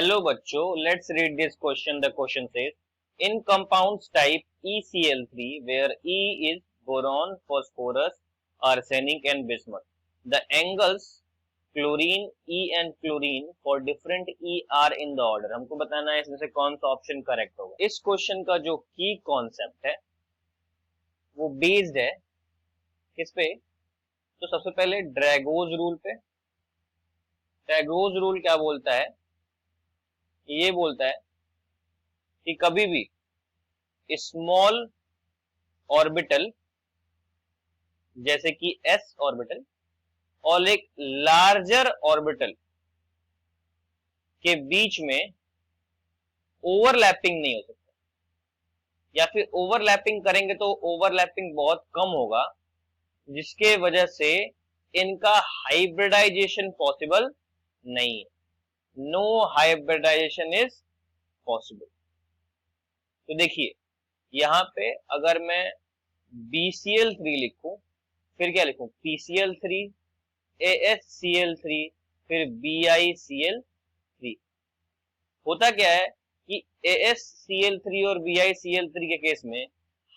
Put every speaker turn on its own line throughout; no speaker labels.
Hello बच्चों, let's read this question. The question says, in compounds type ECl3, where E is boron, phosphorus, arsenic and bismuth, the angles chlorine, E and chlorine for different E are in the order. हमको बताना है इसमें से कौन सा option correct होगा. इस question का जो की कॉन्सेप्ट है वो बेस्ड है किस पे? तो सबसे पहले ड्रैगोज रूल पे. ड्रैगोज रूल क्या बोलता है? ये बोलता है कि कभी भी स्मॉल ऑर्बिटल जैसे कि s ऑर्बिटल और एक लार्जर ऑर्बिटल के बीच में ओवरलैपिंग नहीं हो सकता, या फिर ओवरलैपिंग करेंगे तो ओवरलैपिंग बहुत कम होगा, जिसके वजह से इनका हाइब्रिडाइजेशन पॉसिबल नहीं है. No hybridization is possible. तो देखिए यहां पे अगर मैं BCl3 लिखूं, फिर क्या लिखूं? PCl3, AsCl3, फिर BiCl3. होता क्या है कि AsCl3 और BiCl3 के केस में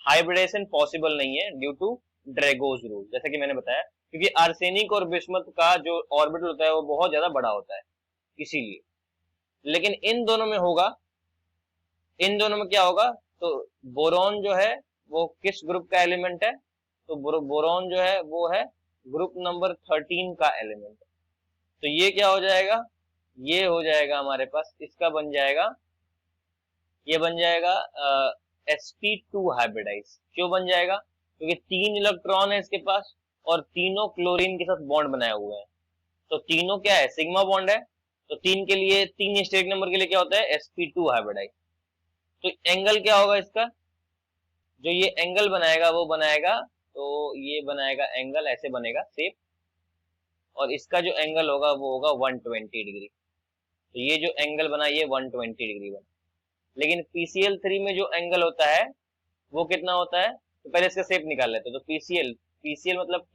हाइब्रिडेशन पॉसिबल नहीं है ड्यू टू ड्रैगोज रूल, जैसा कि मैंने बताया, क्योंकि आर्सेनिक और बिस्मथ का जो ऑर्बिटल होता है वो बहुत ज्यादा बड़ा होता है इसीलिए. लेकिन इन दोनों में होगा, इन दोनों में क्या होगा? तो बोरॉन जो है वो किस ग्रुप का एलिमेंट है? तो बोरॉन जो है वो है ग्रुप नंबर 13 का एलिमेंट. तो ये क्या हो जाएगा? ये हो जाएगा हमारे पास, इसका बन जाएगा, ये बन जाएगा sp2 हाइब्रिडाइज. क्यों बन जाएगा? क्योंकि 3 इलेक्ट्रॉन है इसके पास और तीनों क्लोरीन के साथ बॉन्ड बनाए हुए हैं. तो तीनों क्या है? सिग्मा बॉन्ड है. तो 3 के लिए, 3 स्टेरिक नंबर के लिए क्या होता है? sp2 hybridise. तो एंगल क्या होगा इसका? जो ये एंगल बनाएगा वो बनाएगा, तो ये बनाएगा एंगल, ऐसे बनेगा शेप, और इसका जो एंगल होगा वो होगा 120 डिग्री. तो ये जो एंगल बना ये 120 डिग्री बना. लेकिन PCl3 में जो एंगल होता है वो कितना होता है? तो पहले इसका शेप निकाल लेते हैं. तो PCl मतलब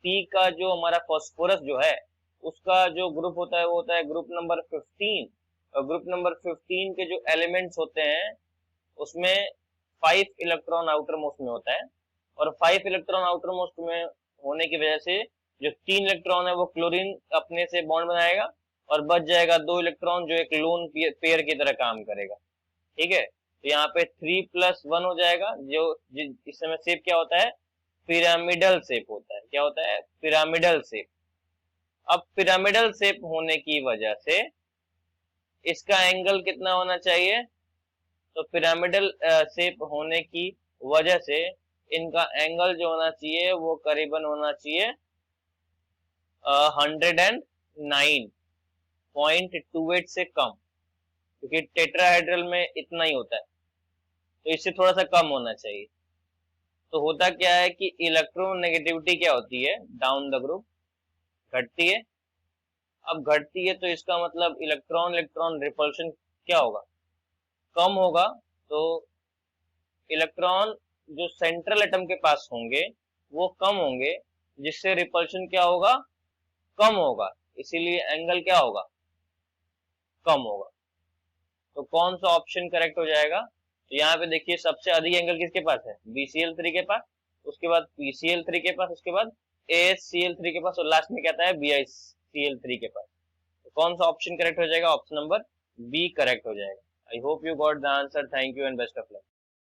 P का जो हमारा फॉस्फोरस जो है उसका जो ग्रुप होता है वो होता है ग्रुप नंबर 15. और ग्रुप नंबर 15 के जो एलिमेंट्स होते हैं उसमें 5 इलेक्ट्रॉन आउटर मोस्ट में होता है, और 5 इलेक्ट्रॉन आउटर मोस्ट में होने की वजह से जो 3 इलेक्ट्रॉन है वो क्लोरीन अपने से बॉन्ड बनाएगा और बच जाएगा 2 इलेक्ट्रॉन जो एक लोन पेयर की तरह काम करेगा. ठीक है. तो यहाँ पे 3+1 हो जाएगा. जो इस समय शेप क्या होता है? पिरामिडल शेप होता है. क्या होता है? Pyramidal shape. अब पिरामिडल शेप होने की वजह से इसका एंगल कितना होना चाहिए? तो पिरामिडल शेप होने की वजह से इनका एंगल जो होना चाहिए वो करीबन होना चाहिए 109.28 से कम, क्योंकि टेट्राहेड्रल में इतना ही होता है, तो इससे थोड़ा सा कम होना चाहिए. तो होता क्या है कि इलेक्ट्रोनेगेटिविटी क्या होती है? डाउन द ग्रुप घटती है. अब घटती है तो इसका मतलब इलेक्ट्रॉन इलेक्ट्रॉन रिपल्शन क्या होगा? कम होगा. तो इलेक्ट्रॉन जो सेंट्रल एटम के पास होंगे वो कम होंगे, जिससे रिपल्शन क्या होगा? कम होगा. इसीलिए एंगल क्या होगा? कम होगा. तो कौन सा ऑप्शन करेक्ट हो जाएगा? तो यहाँ पे देखिए सबसे अधिक एंगल किसके पास है? BCl3 के पास, उसके बाद PCl3 के पास, उसके बाद AsCl3 के पास, और लास्ट में क्या आता है? BiCl3 के पास. तो कौन सा ऑप्शन करेक्ट हो जाएगा? ऑप्शन नंबर बी करेक्ट हो जाएगा. I hope you got the answer. Thank you and best of luck.